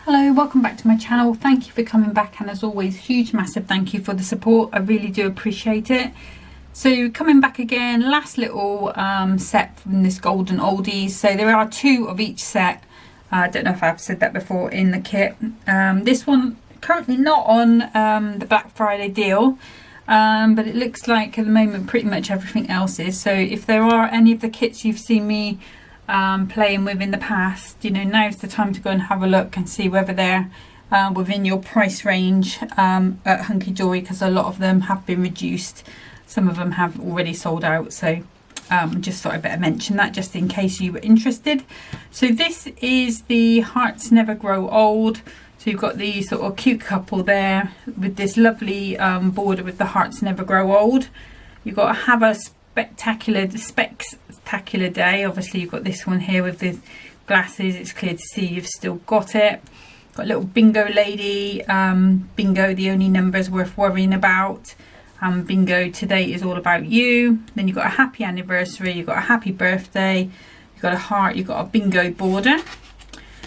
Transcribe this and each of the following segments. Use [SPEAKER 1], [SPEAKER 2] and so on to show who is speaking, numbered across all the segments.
[SPEAKER 1] Hello, welcome back to my channel. Thank you for coming back, and as always, huge massive thank you for the support. I really do appreciate it. So coming back again, last little set from this golden oldies. So there are two of each set. I don't know if I've said that before in the kit. This one currently not on the Black Friday deal, but it looks like at the moment pretty much everything else is. So if there are any of the kits you've seen me playing with in the past, you know, now's the time to go and have a look and see whether they're within your price range at Hunkydory, because a lot of them have been reduced. Some of them have already sold out, so just thought I'd better mention that just in case you were interested. So this is the Hearts Never Grow Old. So you've got the sort of cute couple there with this lovely border with the Hearts Never Grow Old. You've got to have a spectacular day. Obviously you've got this one here with the glasses. It's clear to see you've still got it. Got a little bingo lady. Bingo, the only numbers worth worrying about. Bingo, today is all about you. Then you've got a happy anniversary, you've got a happy birthday, you've got a heart, you've got a bingo border.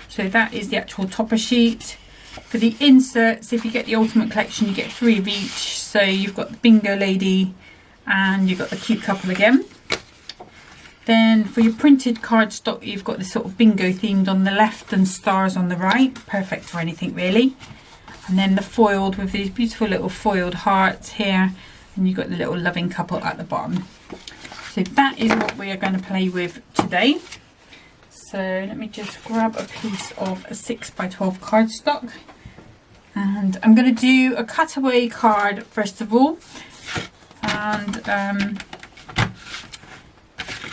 [SPEAKER 1] So that is the actual topper sheet. For the inserts, if you get the ultimate collection, you get 3 of each. So you've got the bingo lady and you've got the cute couple again. Then for your printed cardstock, you've got this sort of bingo themed on the left and stars on the right. Perfect for anything really. And then the foiled with these beautiful little foiled hearts here. And you've got the little loving couple at the bottom. So that is what we are going to play with today. So let me just grab a piece of a 6x12 cardstock. And I'm going to do a cutaway card first of all. And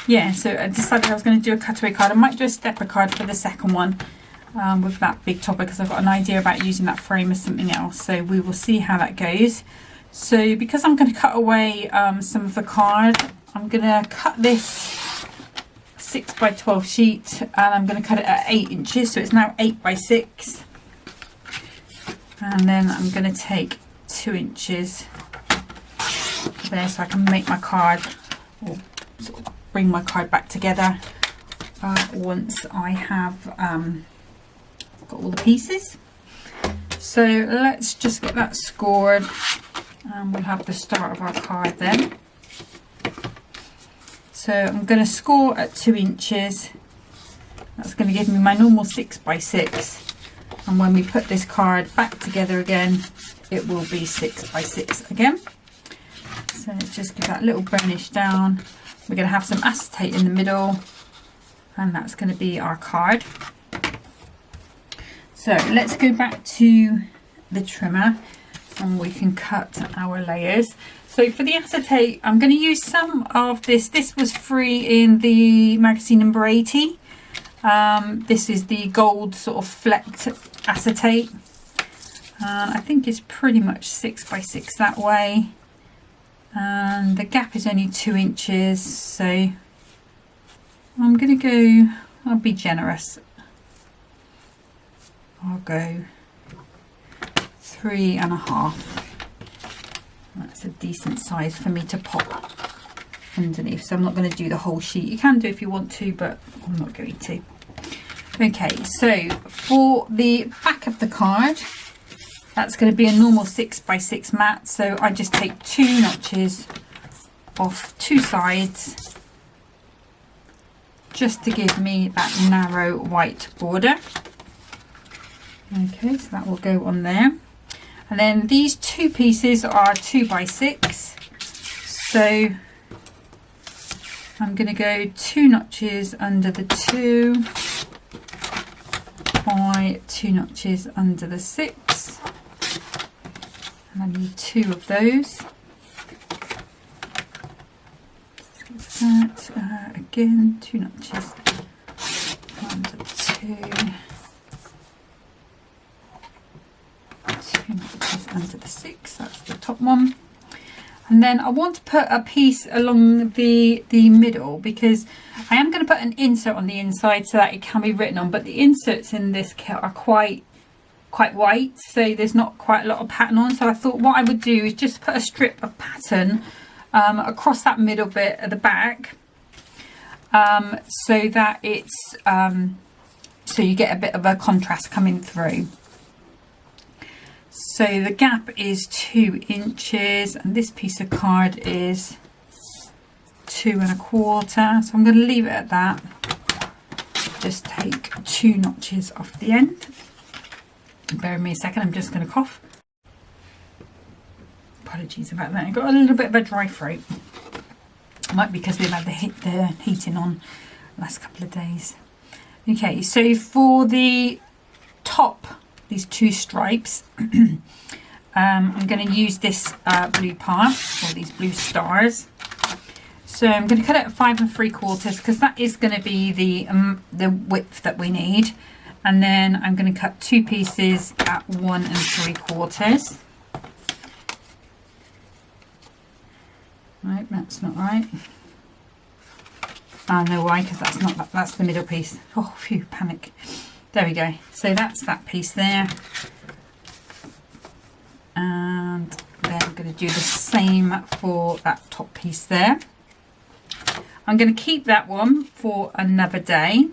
[SPEAKER 1] yeah, so I decided I was going to do a cutaway card. I might do a stepper card for the second one with that big topper, because I've got an idea about using that frame as something else. So we will see how that goes. So because I'm going to cut away some of the card, I'm going to cut this 6x12 sheet and I'm going to cut it at 8 inches. So it's now 8x6. And then I'm going to take 2 inches there so I can make my card, or sort of bring my card back together once I have got all the pieces. So let's just get that scored and we'll have the start of our card then. So I'm going to score at 2 inches. That's going to give me my normal 6x6, and when we put this card back together again, it will be 6x6 again. So just give that little burnish down. We're going to have some acetate in the middle, and that's going to be our card. So let's go back to the trimmer and we can cut our layers. So for the acetate, I'm going to use some of this. This was free in the magazine number 80. This is the gold sort of flecked acetate. I think it's pretty much 6x6 that way. And the gap is only 2 inches, so I'm going to go, I'll be generous. I'll go 3.5. That's a decent size for me to pop underneath. So I'm not going to do the whole sheet. You can do if you want to, but I'm not going to. Okay, so for the back of the card, that's going to be a normal 6x6 mat. So I just take 2 notches off 2 sides just to give me that narrow white border. Okay, so that will go on there. And then these 2 pieces are 2x6. So I'm going to go 2 notches under the 2 by 2 notches under the 6. And I need 2 of those. That again, 2 notches under the 2. 2 notches under the 6. That's the top one. And then I want to put a piece along the middle, because I am going to put an insert on the inside so that it can be written on, but the inserts in this kit are quite white, so there's not quite a lot of pattern on. So I thought what I would do is just put a strip of pattern across that middle bit at the back, so that it's so you get a bit of a contrast coming through. So the gap is 2 inches and this piece of card is 2 1/4, so I'm going to leave it at that. Just take 2 notches off the end. Bear with me a second, I'm just going to cough. Apologies about that, I've got a little bit of a dry throat. Might be because we've had the heating on the last couple of days. Okay, so for the top, these 2 stripes, I'm going to use this blue part, or these blue stars. So I'm going to cut it at 5 3/4 because that is going to be the width that we need. And then I'm going to cut 2 pieces at 1 3/4. Right, that's not right. I know why, because that's not, that's the middle piece. Oh, phew, panic. There we go. So that's that piece there. And then I'm going to do the same for that top piece there. I'm going to keep that one for another day.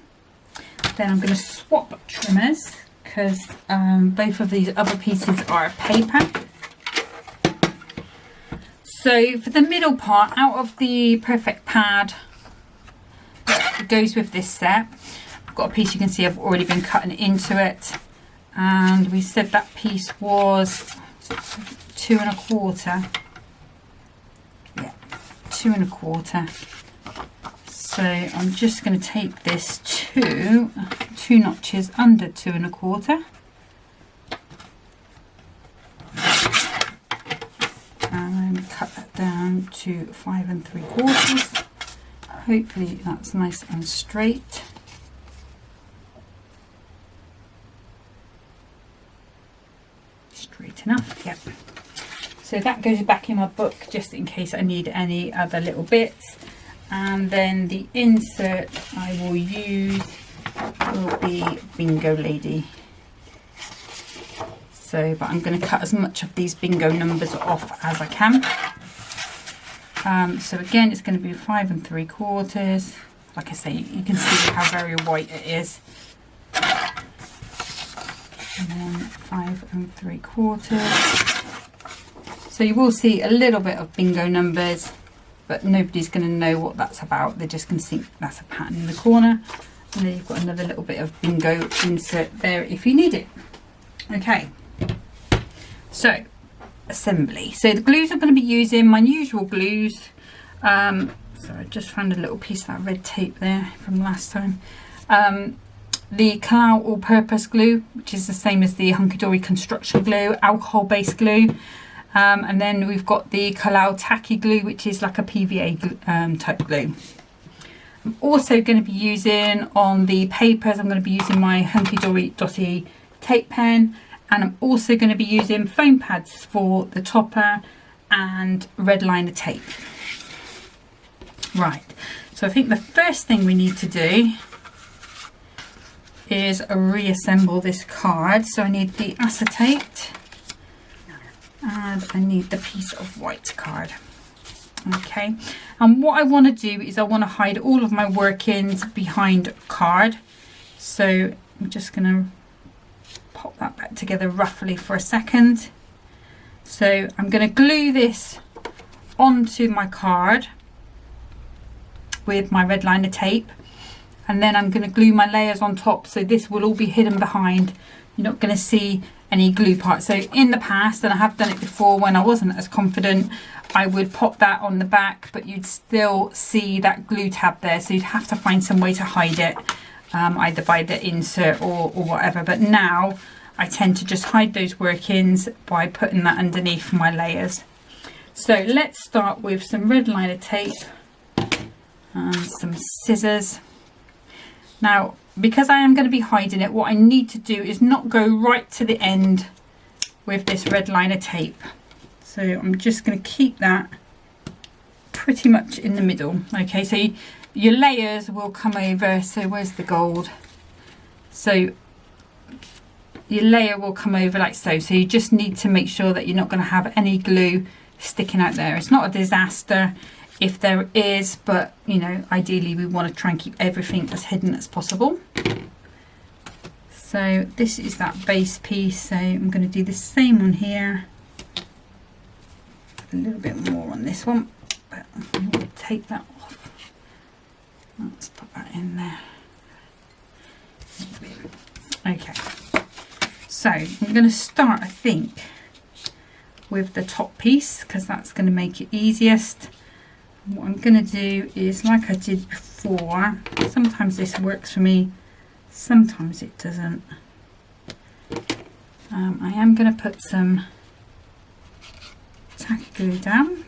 [SPEAKER 1] Then I'm going to swap trimmers because both of these other pieces are paper. So for the middle part, out of the perfect pad that goes with this set, I've got a piece you can see I've already been cutting into it, and we said that piece was 2 1/4. Yeah, 2 1/4. So I'm just going to take this 2 notches under 2 1/4. And cut that down to 5 3/4. Hopefully that's nice and straight. Straight enough, yep. So that goes back in my book just in case I need any other little bits. And then the insert I will use will be Bingo Lady. So, but I'm going to cut as much of these bingo numbers off as I can. So again, it's going to be 5 3/4. Like I say, you can see how very white it is. And then 5 3/4. So you will see a little bit of bingo numbers, but nobody's going to know what that's about. They're just going to see that's a pattern in the corner. And then you've got another little bit of bingo insert there if you need it. Okay. So, assembly. So the glues I'm going to be using, my usual glues. So I just found a little piece of that red tape there from last time. The Kalau all-purpose glue, which is the same as the Hunkydory construction glue, alcohol-based glue. And then we've got the Kalau tacky glue, which is like a PVA type glue. I'm also going to be using on the papers, I'm going to be using my Hunkydory Dotty tape pen. And I'm also going to be using foam pads for the topper and red liner tape. Right, so I think the first thing we need to do is reassemble this card. So I need the acetate and I need the piece of white card. Okay, and what I want to do is I want to hide all of my workings behind card. So I'm just going to pop that back together roughly for a second. So I'm going to glue this onto my card with my red liner tape, and then I'm going to glue my layers on top, so this will all be hidden behind. You're not going to see any glue parts. So in the past, and I have done it before when I wasn't as confident, I would pop that on the back, but you'd still see that glue tab there, so you'd have to find some way to hide it. Either by the insert or whatever, but now I tend to just hide those workings by putting that underneath my layers. So let's start with some red liner tape and some scissors. Now, because I am going to be hiding it, what I need to do is not go right to the end with this red liner tape. So I'm just going to keep that pretty much in the middle. Okay, so your layers will come over. So where's the gold? So your layer will come over like so. So you just need to make sure that you're not going to have any glue sticking out there. It's not a disaster if there is, but you know, ideally we want to try and keep everything as hidden as possible. So this is that base piece, so I'm going to do the same on here, a little bit more on this one, but I'm going to take that off. Let's put that in there. Okay, so I'm going to start, I think, with the top piece because that's going to make it easiest. What I'm going to do is, like I did before, sometimes this works for me, sometimes it doesn't. I am going to put some tacky glue down.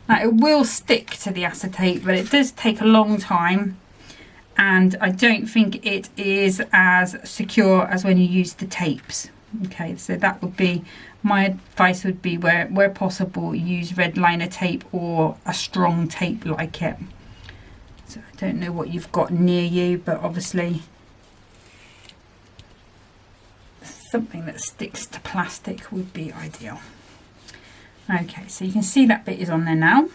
[SPEAKER 1] Now it will stick to the acetate, but it does take a long time, and I don't think it is as secure as when you use the tapes. Okay, so that would be my advice, would be where possible use red liner tape or a strong tape like it. So I don't know what you've got near you, but obviously something that sticks to plastic would be ideal. Okay, so you can see that bit is on there now.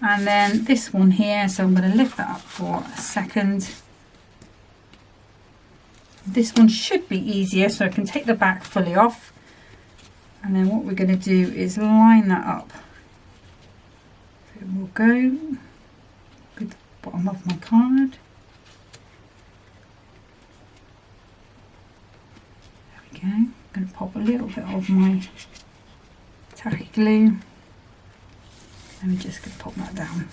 [SPEAKER 1] And then this one here, so I'm going to lift that up for a second. This one should be easier, so I can take the back fully off. And then what we're going to do is line that up. So we'll go with the bottom of my card. There we go. I'm going to pop a little bit of my tacky glue. I'm just going to pop that down.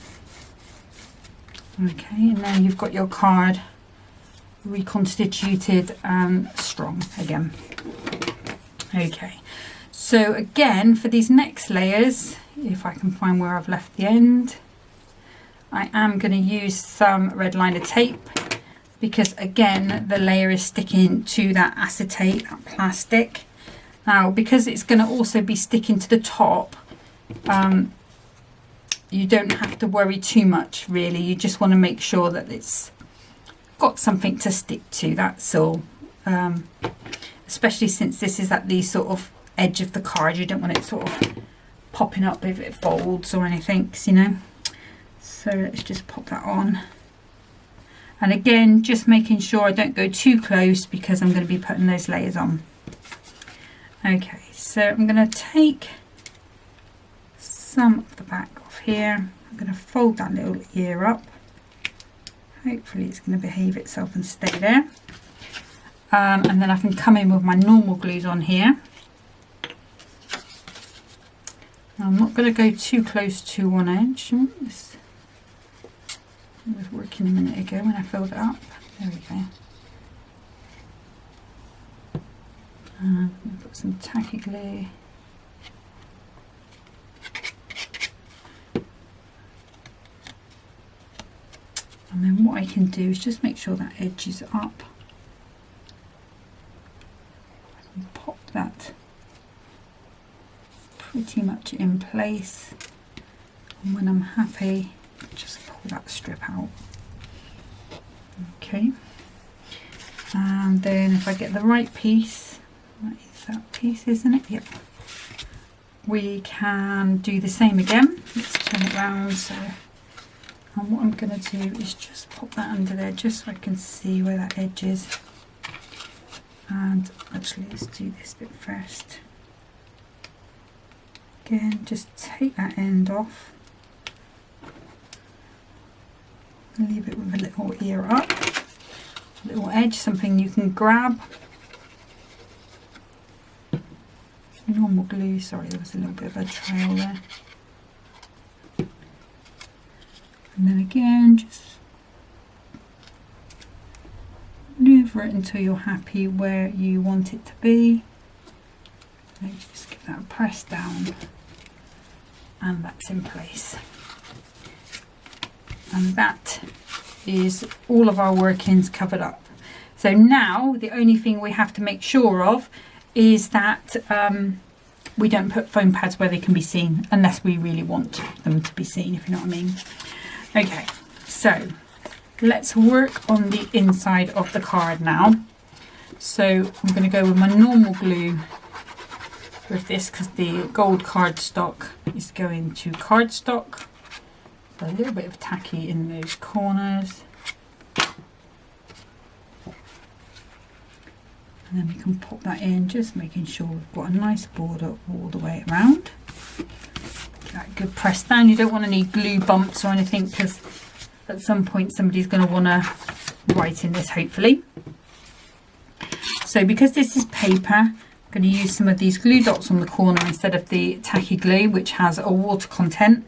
[SPEAKER 1] Okay, and now you've got your card reconstituted and strong again. Okay, so again for these next layers, if I can find where I've left the end, I am going to use some red liner tape because again the layer is sticking to that acetate, that plastic. Now because it's going to also be sticking to the top, you don't have to worry too much really. You just want to make sure that it's got something to stick to, that's all. Especially since this is at the sort of edge of the card, you don't want it sort of popping up if it folds or anything, you know. So let's just pop that on. And again, just making sure I don't go too close because I'm going to be putting those layers on. Okay, so I'm going to take some of the back off here. I'm going to fold that little ear up. Hopefully it's going to behave itself and stay there. And then I can come in with my normal glues on here. Now, I'm not going to go too close to one edge. This was working a minute ago when I filled it up. There we go. Put some tacky glue. And then what I can do is just make sure that edge is up. I can pop that pretty much in place. And when I'm happy, just pull that strip out. Okay. And then if I get the right piece, that is that piece, isn't it? Yep. We can do the same again. Let's turn it around. So. And what I'm going to do is just pop that under there just so I can see where that edge is. And actually let's do this bit first. Again, just take that end off. Leave it with a little ear up. A little edge, something you can grab. Normal glue, sorry there was a little bit of a trail there. And then again, just manoeuvre it until you're happy where you want it to be. Let's just give that a press down, and that's in place. And that is all of our workings covered up. So now the only thing we have to make sure of is that we don't put foam pads where they can be seen, unless we really want them to be seen, if you know what I mean. Okay, so let's work on the inside of the card now. So I'm going to go with my normal glue with this because the gold cardstock is going to cardstock. So a little bit of tacky in those corners. And then we can pop that in, just making sure we've got a nice border all the way around. Get that good press down. You don't want any glue bumps or anything, because at some point somebody's going to want to write in this, hopefully. So because this is paper, I'm going to use some of these glue dots on the corner instead of the tacky glue, which has a water content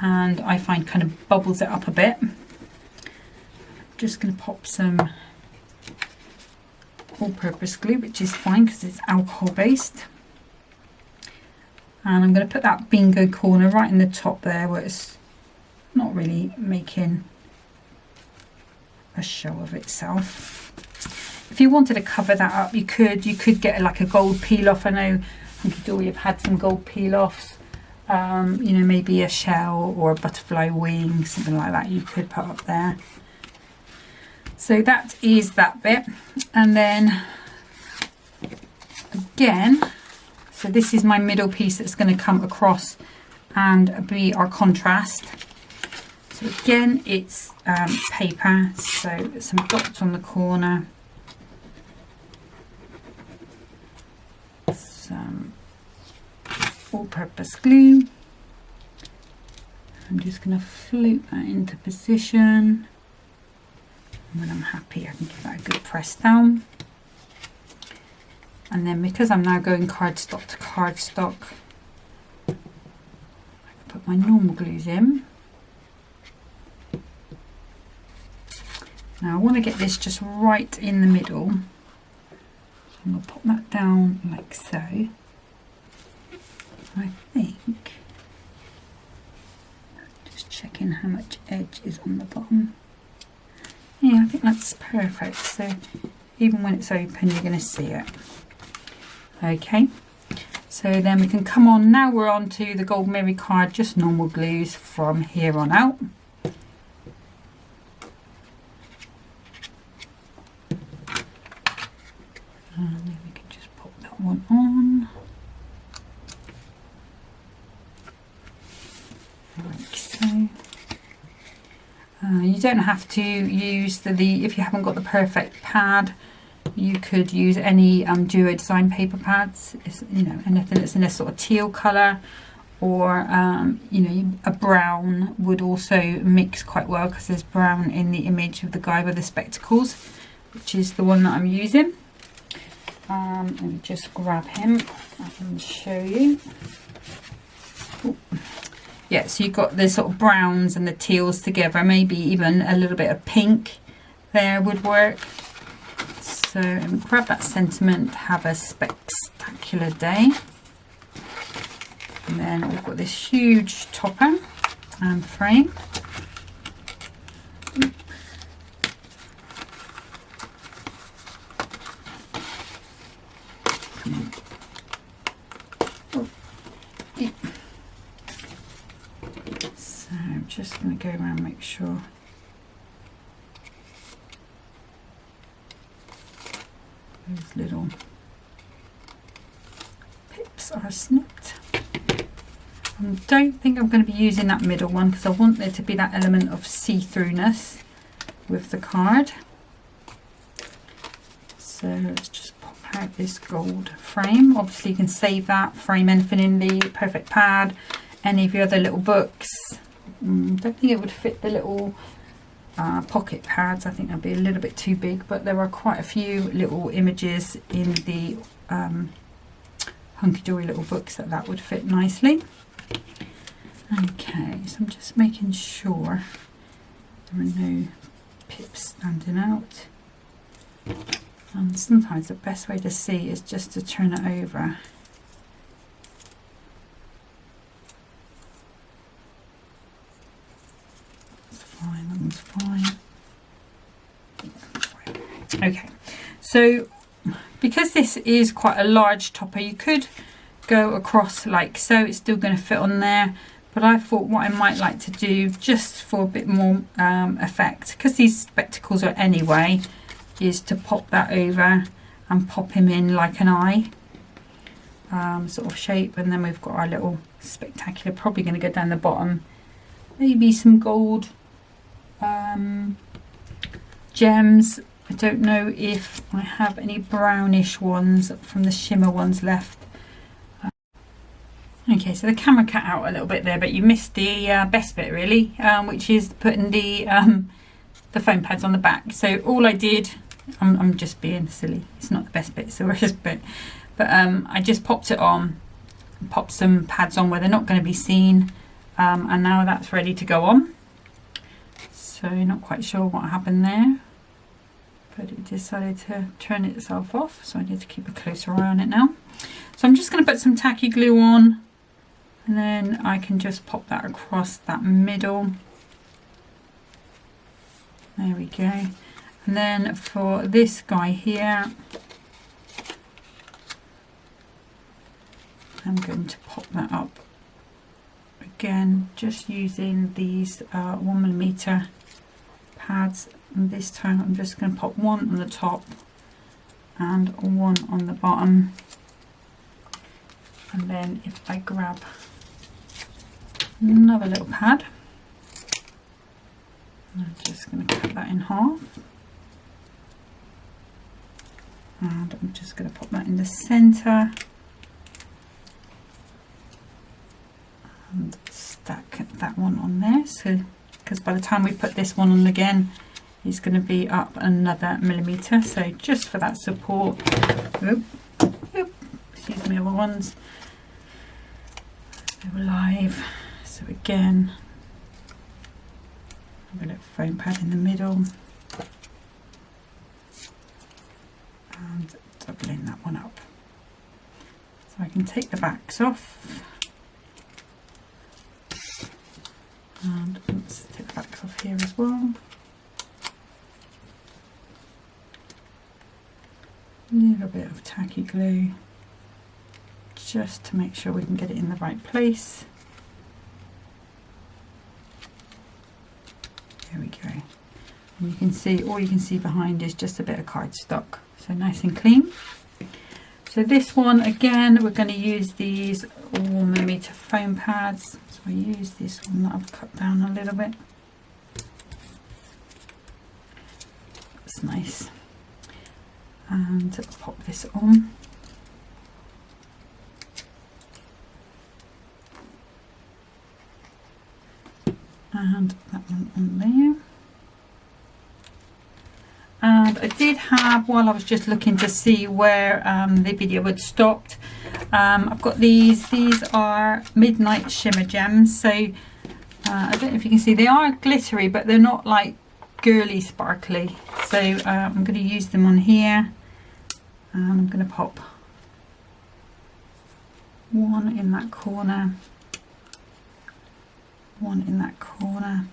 [SPEAKER 1] and I find kind of bubbles it up a bit. Just going to pop some all-purpose glue, which is fine because it's alcohol based, and I'm going to put that bingo corner right in the top there where it's not really making a show of itself. If you wanted to cover that up, you could get like a gold peel off. I know Hunkydory have had some gold peel offs, you know, maybe a shell or a butterfly wing, something like that you could put up there. So that is that bit. And then again, so this is my middle piece that's going to come across and be our contrast. So again, it's paper, so some dots on the corner, some all-purpose glue. I'm just going to float that into position. And when I'm happy, I can give that a good press down. And then because I'm now going cardstock to cardstock, I can put my normal glues in. Now I want to get this just right in the middle. I'm going to pop that down like so. I think, just checking how much edge is on the bottom. Yeah, I think that's perfect. So even when it's open, you're going to see it. Okay, so then we can come on. Now we're on to the Gold Mary card, just normal glues from here on out. And then we can just pop that one on. Like so. You don't have to use the if you haven't got the perfect pad, you could use any Duo design paper pads. It's, you know, anything that's in a sort of teal colour, or you know, a brown would also mix quite well, because there's brown in the image of the guy with the spectacles, which is the one that I'm using. Let me just grab him and show you. Ooh. Yeah, so you've got the sort of browns and the teals together, maybe even a little bit of pink there would work. So grab that sentiment, have a spectacular day. And then we've got this huge topper and frame. So I'm just going to go around and make sure those little pips are snipped. I don't think I'm going to be using that middle one, because I want there to be that element of see-throughness with the card. So let's just pop out this gold frame. Obviously you can save that, frame anything in the perfect pad, any of your other little books. Don't think it would fit the little pocket pads. I think that'd be a little bit too big, but there are quite a few little images in the Hunkydory little books that would fit nicely. Okay, so I'm just making sure there are no pips standing out. And sometimes the best way to see is just to turn it over. That's fine, that one's fine. Okay, so because this is quite a large topper, you could go across like so. It's still going to fit on there, but I thought what I might like to do, just for a bit more effect, because these spectacles are anyway, is to pop that over and pop him in like an eye sort of shape. And then we've got our little spectacular, probably going to go down the bottom, maybe some gold gems I don't know if I have any brownish ones from the shimmer ones left. Okay, so the camera cut out a little bit there, but you missed the best bit really, which is putting the foam pads on the back. So all I did, I'm just being silly, it's not the best bit, it's the worst bit, but I just popped it on, popped some pads on where they're not going to be seen, and now that's ready to go on. So not quite sure what happened there, but it decided to turn itself off, so I need to keep a closer eye on it now. So I'm just going to put some tacky glue on, and then I can just pop that across that middle. There we go. And then for this guy here, I'm going to pop that up again, just using these 1mm pads, and this time I'm just going to pop one on the top and one on the bottom, and then if I grab another little pad, I'm just going to cut that in half, and I'm just going to pop that in the center and stack that one on there, so because by the time we put this one on again, it's going to be up another millimeter. So just for that support. Excuse me, other ones, they were live. So again, have a little foam pad in the middle and doubling that one up. So I can take the backs off, and let's take the backs off here as well. A little bit of tacky glue just to make sure we can get it in the right place. There we go. And you can see, all you can see behind is just a bit of cardstock, so nice and clean. So this one again, we're going to use these 1mm foam pads. So I use this one that I've cut down a little bit. That's nice. And pop this on. And that one on there. And I did have, while I was just looking to see where the video had stopped, I've got these are Midnight Shimmer Gems. So I don't know if you can see, they are glittery, but they're not like girly sparkly. So I'm going to use them on here, and I'm going to pop one in that corner, one in that corner.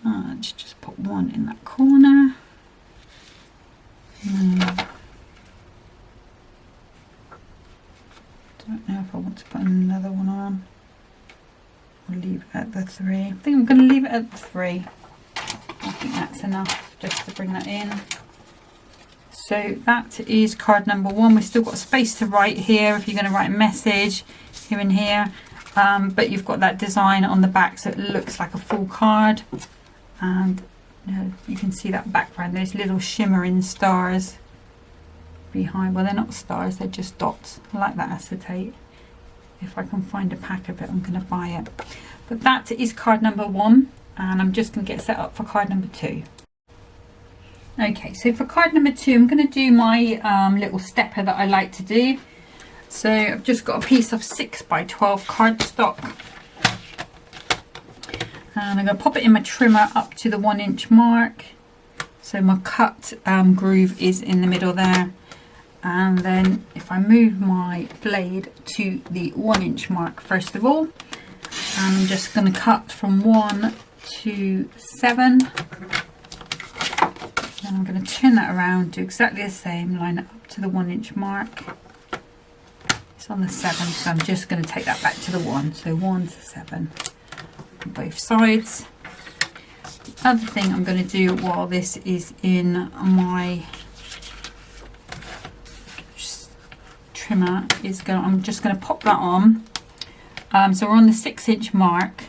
[SPEAKER 1] Let's just put one in that corner. Don't know if I want to put another one on. I'll leave it at the 3. I think I'm going to leave it at the 3. I think that's enough just to bring that in. So that is card number 1. We've still got space to write here if you're going to write a message here and here. But you've got that design on the back, so it looks like a full card. And you can see that background, those little shimmering stars behind. Well, they're not stars, they're just dots. I like that acetate. If I can find a pack of it, I'm going to buy it. But that is card number 1, and I'm just going to get set up for card number 2. Okay, so for card number 2, I'm going to do my little stepper that I like to do. So I've just got a piece of 6x12 cardstock, and I'm going to pop it in my trimmer up to the 1-inch mark. So my cut groove is in the middle there, and then if I move my blade to the 1-inch mark first of all, I'm just going to cut from 1 to 7. Then I'm going to turn that around, do exactly the same, line it up to the 1-inch mark. It's on the 7, so I'm just going to take that back to the 1. So 1 to 7 on both sides. The other thing I'm going to do while this is in my trimmer is I'm just going to pop that on. So we're on the 6-inch mark,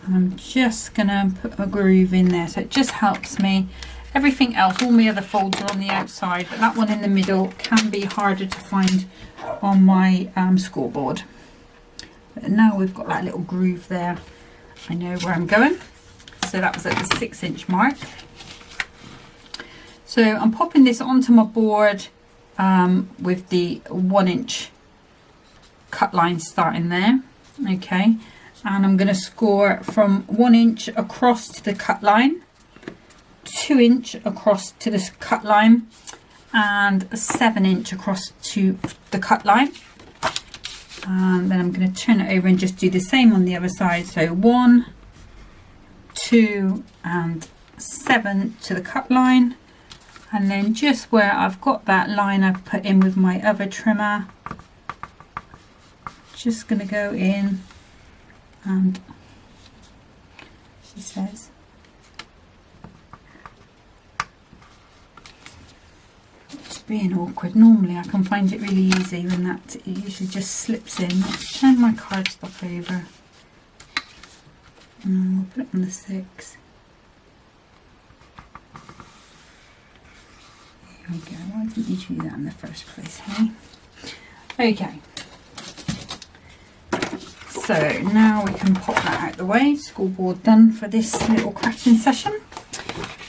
[SPEAKER 1] and I'm just going to put a groove in there, so it just helps me Everything else, all my other folds are on the outside, but that one in the middle can be harder to find on my scoreboard. But now we've got that little groove there, I know where I'm going. So that was at the 6-inch mark. So I'm popping this onto my board with the 1-inch cut line starting there. Okay, and I'm going to score from 1 inch across to the cut line, 2 inch across to the cut line, and a 7-inch across to the cut line. And then I'm going to turn it over and just do the same on the other side. So 1, 2 and 7 to the cut line, and then just where I've got that line I've put in with my other trimmer, just going to go in, and she says it's being awkward. Normally I can find it really easy when that it usually just slips in. Let's turn my cardstock over. We'll put it on the 6. Here we go. Why didn't you do that in the first place, hey? Okay. So now we can pop that out the way. Scoreboard done for this little crafting session.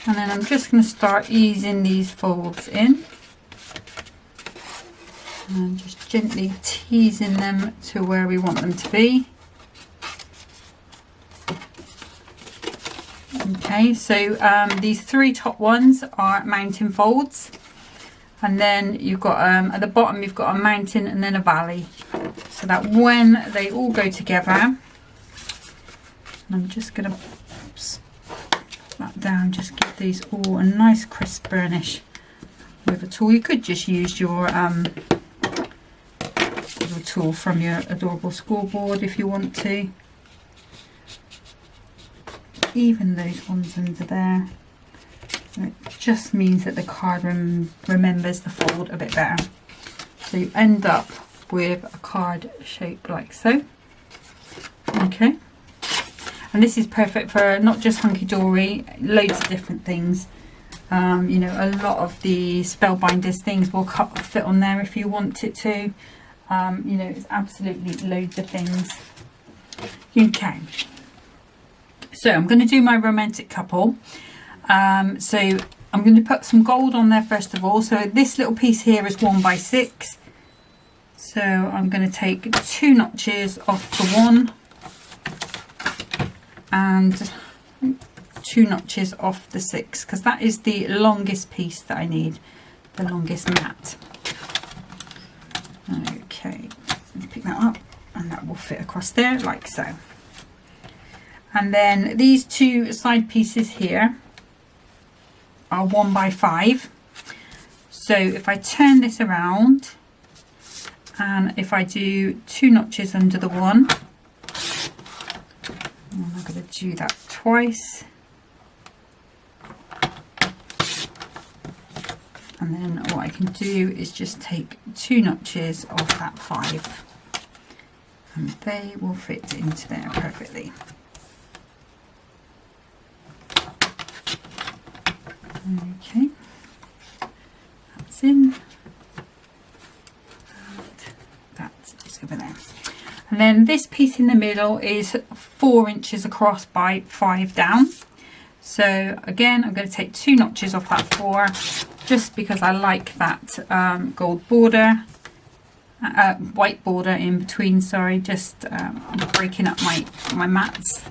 [SPEAKER 1] And then I'm just going to start easing these folds in. And just gently teasing them to where we want them to be. Okay, so these 3 top ones are mountain folds, and then you've got at the bottom you've got a mountain and then a valley, so that when they all go together, and I'm just going to put that down, just give these all a nice crisp burnish with a tool. You could just use your little tool from your adorable scoreboard if you want to. Even those ones under there, it just means that the card remembers the fold a bit better, so you end up with a card shape like so. Okay, and this is perfect for not just Hunkydory, loads of different things. You know, a lot of the Spellbinders things will fit on there if you want it to. You know, it's absolutely loads of things. Okay. So I'm going to do my romantic couple. So I'm going to put some gold on there first of all. So this little piece here is 1 by 6. So I'm going to take 2 notches off the 1 and 2 notches off the 6, because that is the longest piece that I need, the longest mat. Okay, let's pick that up, and that will fit across there like so. And then these 2 side pieces here are 1 by 5. So if I turn this around and if I do 2 notches under the 1, and I'm going to do that twice, and then what I can do is just take 2 notches off that 5, and they will fit into there perfectly. Okay, that's in, and that is over there. And then this piece in the middle is 4 inches across by 5 down. So again, I'm going to take 2 notches off that 4, just because I like that gold border, white border in between. Sorry, just breaking up my mats.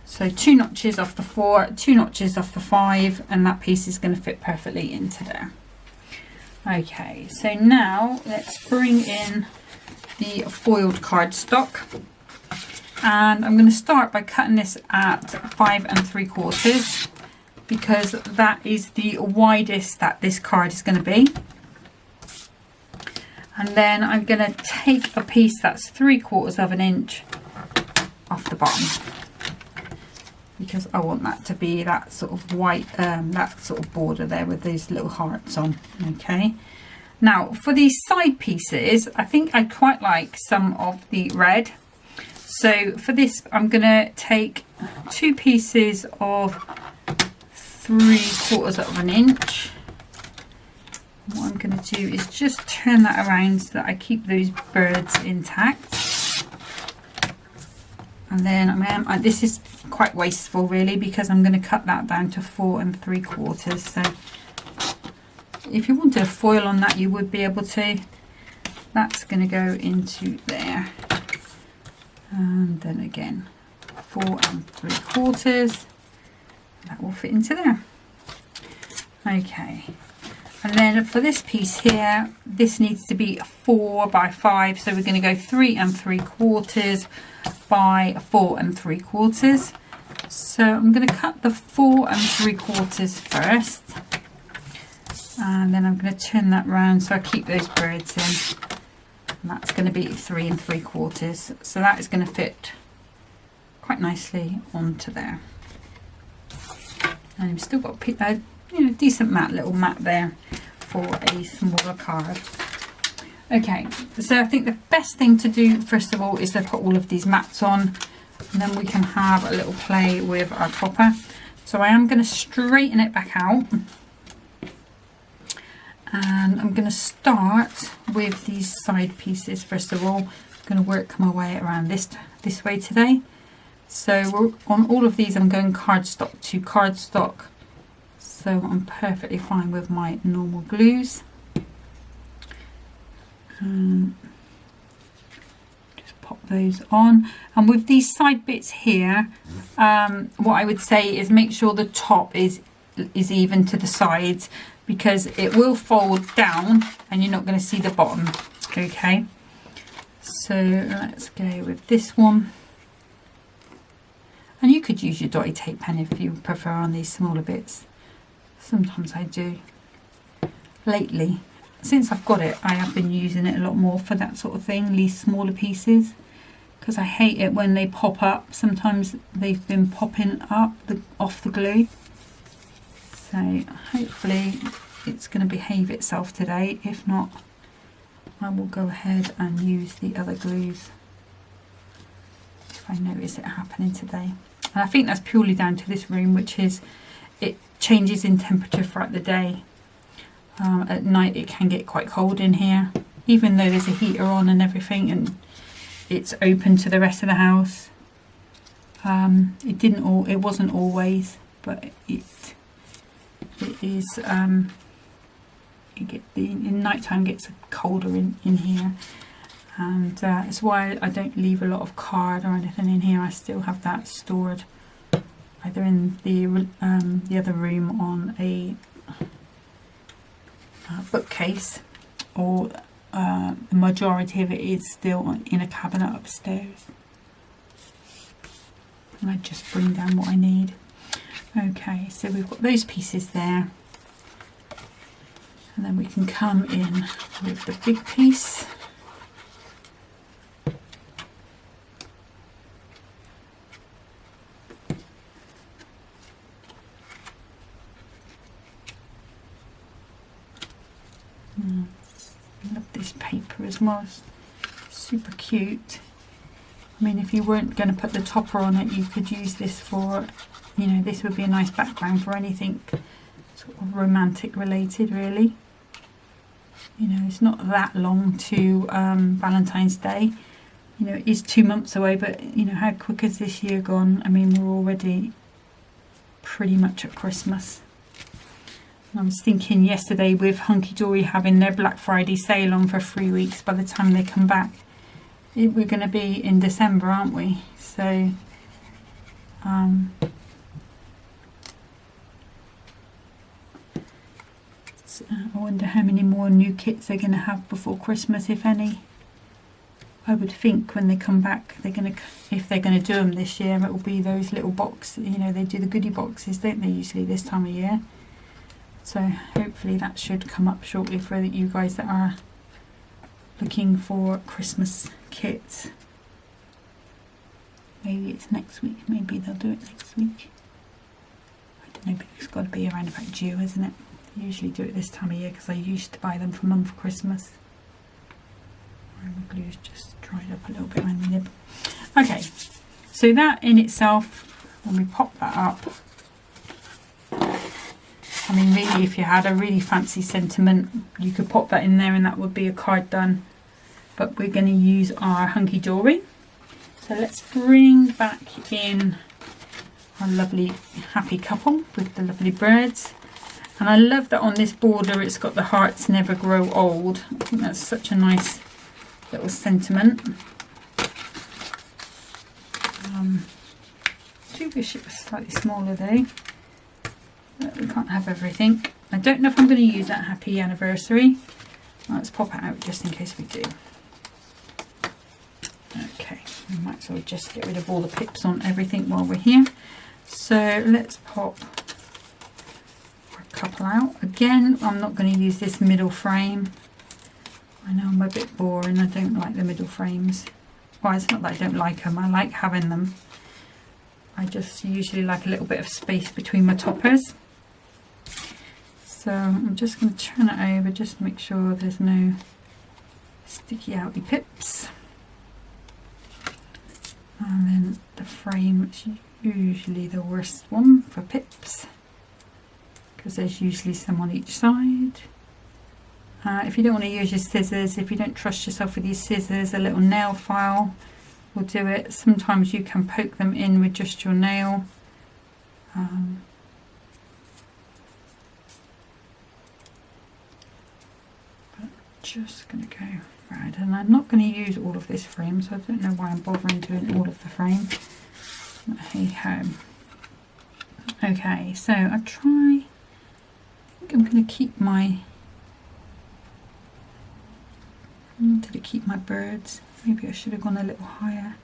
[SPEAKER 1] So 2 notches off the 4, 2 notches off the 5, and that piece is going to fit perfectly into there. Okay, so now let's bring in the foiled cardstock, and I'm going to start by cutting this at 5 3/4, because that is the widest that this card is going to be. And then I'm going to take a piece that's 3/4 of an inch off the bottom, because I want that to be that sort of white, that sort of border there with these little hearts on. Okay, now for these side pieces, I think I quite like some of the red. So for this, I'm going to take 2 pieces of 3/4 of an inch. What I'm going to do is just turn that around so that I keep those birds intact. And then this is quite wasteful really, because I'm going to cut that down to 4 3/4. So if you wanted a foil on that, you would be able to. That's going to go into there, and then again 4 3/4. That will fit into there. Okay, and then for this piece here, this needs to be 4 by 5, so we're going to go 3 3/4 by 4 3/4. So I'm going to cut the 4 3/4 first, and then I'm going to turn that round so I keep those birds in, and that's going to be 3 3/4. So that is going to fit quite nicely onto there, and we've still got a decent little mat there for a smaller card. Okay, so I think the best thing to do first of all is to put all of these mats on, and then we can have a little play with our topper. So I am going to straighten it back out, and I'm going to start with these side pieces first of all. I'm going to work my way around this way today. So we're, on all of these I'm going cardstock to cardstock, so I'm perfectly fine with my normal glues. Just pop those on, and with these side bits here, what I would say is make sure the top is even to the sides, because it will fold down and you're not going to see the bottom. Okay, so let's go with this one, and you could use your dotty tape pen if you prefer on these smaller bits. Sometimes I do. Lately, since I've got it, I have been using it a lot more for that sort of thing, these smaller pieces, because I hate it when they pop up. Sometimes they've been popping up off the glue. So hopefully it's going to behave itself today. If not, I will go ahead and use the other glues if I notice it happening today. And I think that's purely down to this room, which is it changes in temperature throughout the day. At night it can get quite cold in here, even though there's a heater on and everything and it's open to the rest of the house. It wasn't always, but it is in night time gets colder in here, and that's why I don't leave a lot of card or anything in here. I still have that stored either in the other room on a bookcase, or the majority of it is still in a cabinet upstairs, and I just bring down what I need. Okay, so we've got those pieces there, and then we can come in with the big piece. I love this paper as well, it's super cute. I mean, if you weren't going to put the topper on it, you could use this for, this would be a nice background for anything sort of romantic related, really. It's not that long to Valentine's Day. It is 2 months away, but how quick has this year gone? I mean, we're already pretty much at Christmas. I was thinking yesterday, with Hunkydory having their Black Friday sale on for 3 weeks, by the time they come back, we're going to be in December, aren't we? So, I wonder how many more new kits they're going to have before Christmas, if any. I would think when they come back, if they're going to do them this year, it will be those little boxes. They do the goodie boxes, don't they, usually this time of year? So hopefully that should come up shortly for you guys that are looking for Christmas kits. Maybe it's next week, maybe they'll do it next week. I don't know, but it's got to be around about June, isn't it? They usually do it this time of year because I used to buy them for Mum for Christmas. My glue's just dried up a little bit around the nib. Okay, so that in itself, when we pop that up, I mean, really, if you had a really fancy sentiment, you could pop that in there and that would be a card done. But we're going to use our Hunkydory. So let's bring back in our lovely happy couple with the lovely birds. And I love that on this border it's got the hearts never grow old. I think that's such a nice little sentiment. I do wish it was slightly smaller though. But we can't have everything. I don't know if I'm going to use that happy anniversary. Let's pop it out just in case we do. Okay, we might as well just get rid of all the pips on everything while we're here. So let's pop our couple out. Again, I'm not going to use this middle frame. I know I'm a bit boring. I don't like the middle frames. Well, it's not that I don't like them. I like having them. I just usually like a little bit of space between my toppers. So I'm just going to turn it over just to make sure there's no sticky outy pips. And then the frame is usually the worst one for pips because there's usually some on each side. If you don't want to use your scissors, if you don't trust yourself with your scissors, a little nail file will do it. Sometimes you can poke them in with just your nail. But just going to go right, and I'm not going to use all of this frame, so I don't know why I'm bothering doing all of the frame. But hey ho. Okay, so I think I'm going to keep my. Did it keep my birds? Maybe I should have gone a little higher.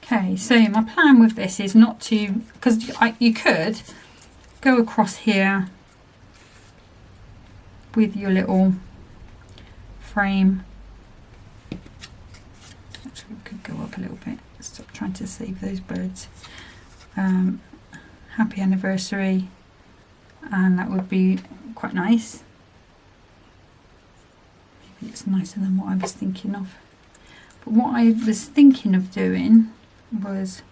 [SPEAKER 1] Okay, so my plan with this is not to, because you could go across here with your little frame. Actually, we could go up a little bit. Stop trying to save those birds. Happy anniversary, and that would be quite nice. Maybe it's nicer than what I was thinking of. But what I was thinking of doing was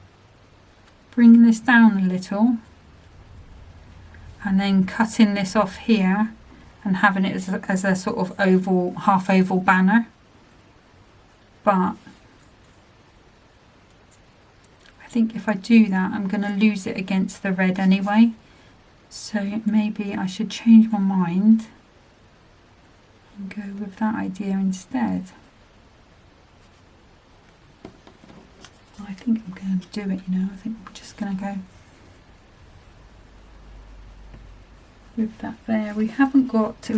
[SPEAKER 1] bringing this down a little and then cutting this off here and having it as a sort of oval, half oval banner. But I think if I do that, I'm going to lose it against the red anyway. So maybe I should change my mind and go with that idea instead. I think I'm going to do it, you know. I think we're just going to go with that there. We've got the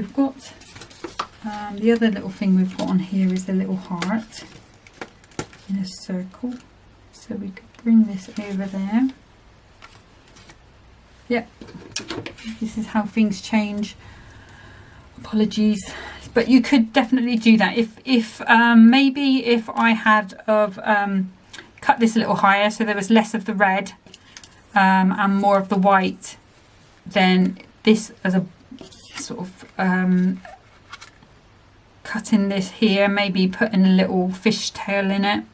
[SPEAKER 1] other little thing we've got on here is the little heart in a circle, so we could bring this over there. Yep, this is how things change. Apologies, but you could definitely do that if maybe if I had cut this a little higher so there was less of the red and more of the white, then this as a sort of cutting this here, maybe putting a little fishtail in it.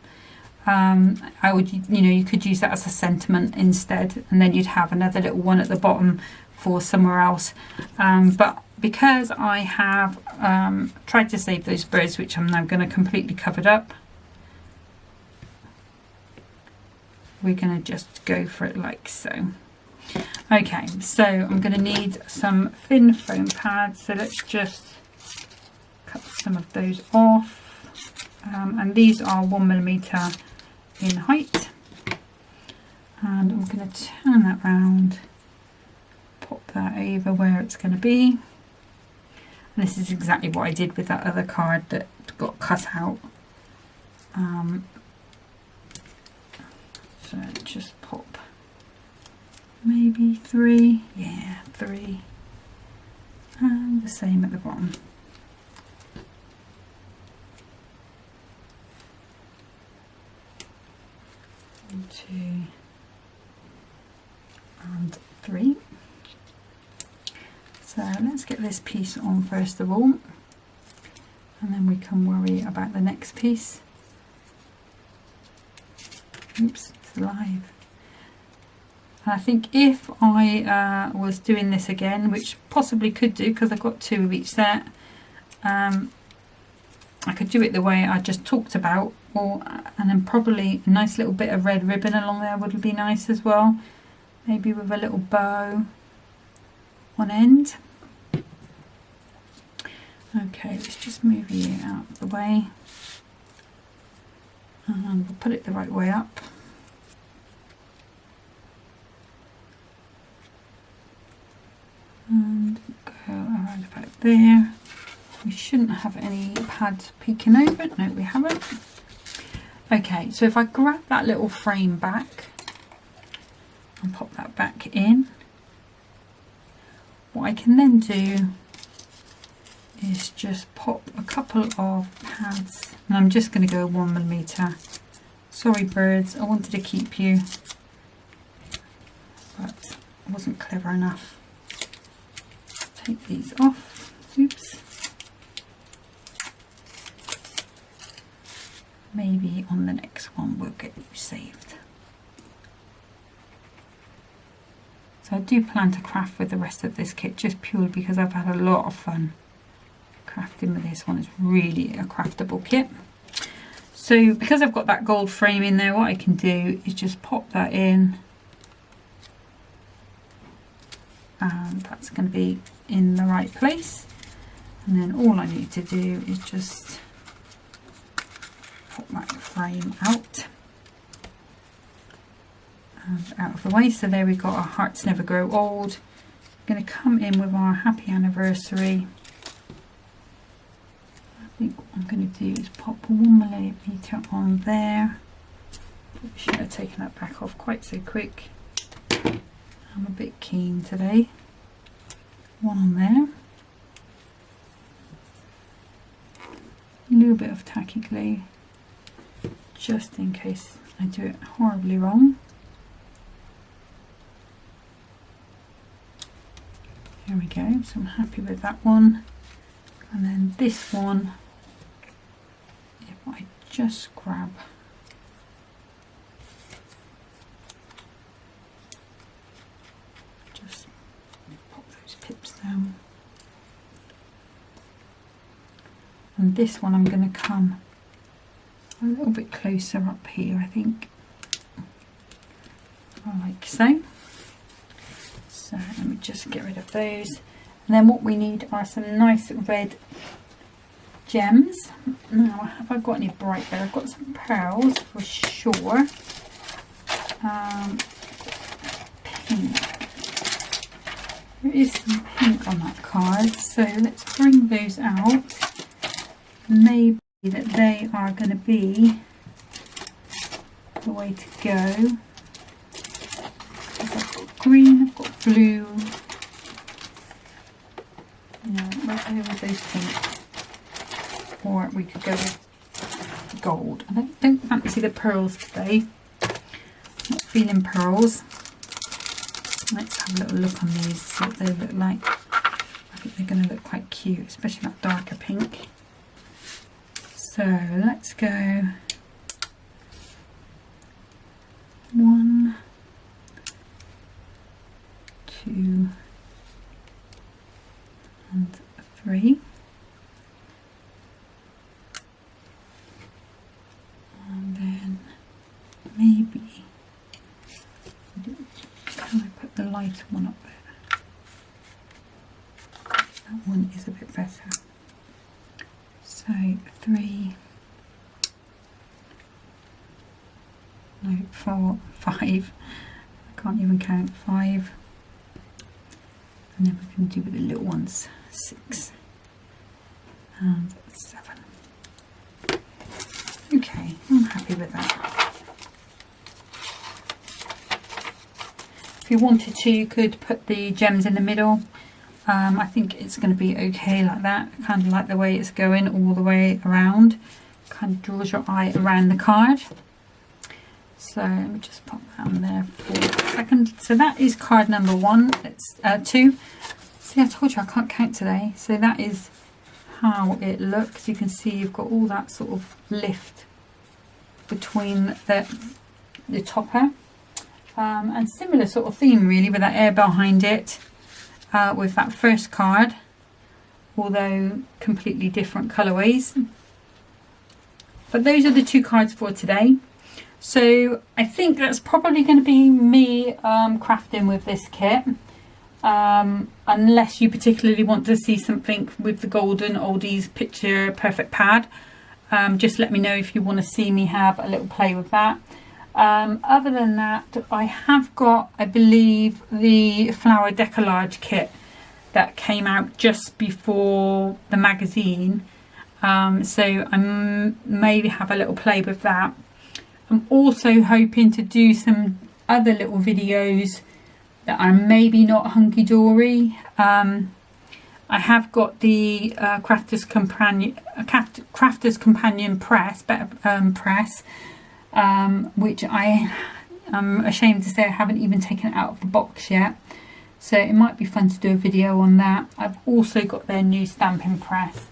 [SPEAKER 1] I would, you could use that as a sentiment instead, and then you'd have another little one at the bottom for somewhere else. But because I have tried to save those birds, which I'm now going to completely cover up, we're going to just go for it like so. Okay, so I'm going to need some thin foam pads, so let's just cut some of those off. And these are 1mm in height, and I'm going to turn that round, pop that over where it's going to be, and this is exactly what I did with that other card that got cut out. So just pop maybe 3, yeah, 3, and the same at the bottom. 1, 2 and 3. So let's get this piece on first of all, and then we can worry about the next piece. Oops, it's live. And I think if I was doing this again, which possibly could do because I've got 2 of each set, I could do it the way I just talked about, and then probably a nice little bit of red ribbon along there would be nice as well, maybe with a little bow on end. Okay, let's just move you out of the way, and we'll put it the right way up. And go around about there. We shouldn't have any pads peeking over. No, we haven't. Okay, so if I grab that little frame back and pop that back in, what I can then do is just pop a couple of pads, and I'm just going to go 1mm. Sorry birds, I wanted to keep you, but I wasn't clever enough. Take these off. Oops. Maybe on the next one we'll get you saved. So I do plan to craft with the rest of this kit just purely because I've had a lot of fun crafting with this one. It's really a craftable kit. So because I've got that gold frame in there, what I can do is just pop that in, and that's going to be in the right place. And then all I need to do is just pop that frame out and out of the way. So there we got our Hearts Never Grow Old. I'm going to come in with our Happy Anniversary. I think what I'm going to do is pop 1mm on there. Probably should have taken that back off quite so quick. I'm a bit keen today. One on there. A little bit of tacky glue, just in case I do it horribly wrong. There we go, so I'm happy with that one. And then this one, if I just grab pips down, and this one I'm going to come a little bit closer up here, I think, like so. So let me just get rid of those, and then what we need are some nice red gems. Now, have I got any bright red? I've got some pearls for sure. Pink. There is some pink on that card, so let's bring those out. Maybe that they are going to be the way to go. I've got green, I've got blue. No, let's go with those pink. Or we could go with gold. I don't fancy the pearls today. Not feeling pearls. Let's have a little look on these, see what they look like. I think they're going to look quite cute, especially that darker pink. So let's go 1, 2, and 3. And then maybe, can I put the lighter one up there? That one is a bit better. So 3, no, 4, 5. I can't even count. 5, and then we can do with the little ones. 6 and 7. Okay, I'm happy with that. If you wanted to, you could put the gems in the middle. I think it's going to be okay like that. I kind of like the way it's going all the way around. Kind of draws your eye around the card. So let me just pop that on there for a second. So that is card number 1. It's 2. See, I told you I can't count today. So that is how it looks. You can see you've got all that sort of lift between the topper and similar sort of theme really, with that air behind it, with that first card, although completely different colourways. But those are the 2 cards for today. So I think that's probably going to be me crafting with this kit, unless you particularly want to see something with the golden oldies picture perfect pad. Just let me know if you want to see me have a little play with that. Other than that, I have got, I believe, the flower decollage kit that came out just before the magazine, so I maybe have a little play with that. I'm also hoping to do some other little videos that are maybe not hunky-dory. I have got the Crafter's Companion press, which I am ashamed to say I haven't even taken it out of the box yet. So it might be fun to do a video on that. I've also got their new stamping press,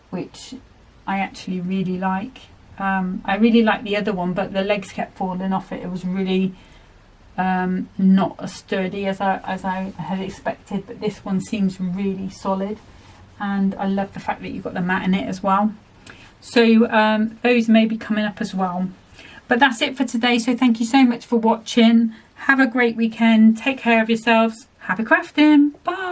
[SPEAKER 1] which I actually really like. I really like the other one, but the legs kept falling off it. It was really not as sturdy as I had expected, but this one seems really solid, and I love the fact that you've got the mat in it as well. So those may be coming up as well. But that's it for today, so thank you so much for watching. Have a great weekend, take care of yourselves, happy crafting, bye.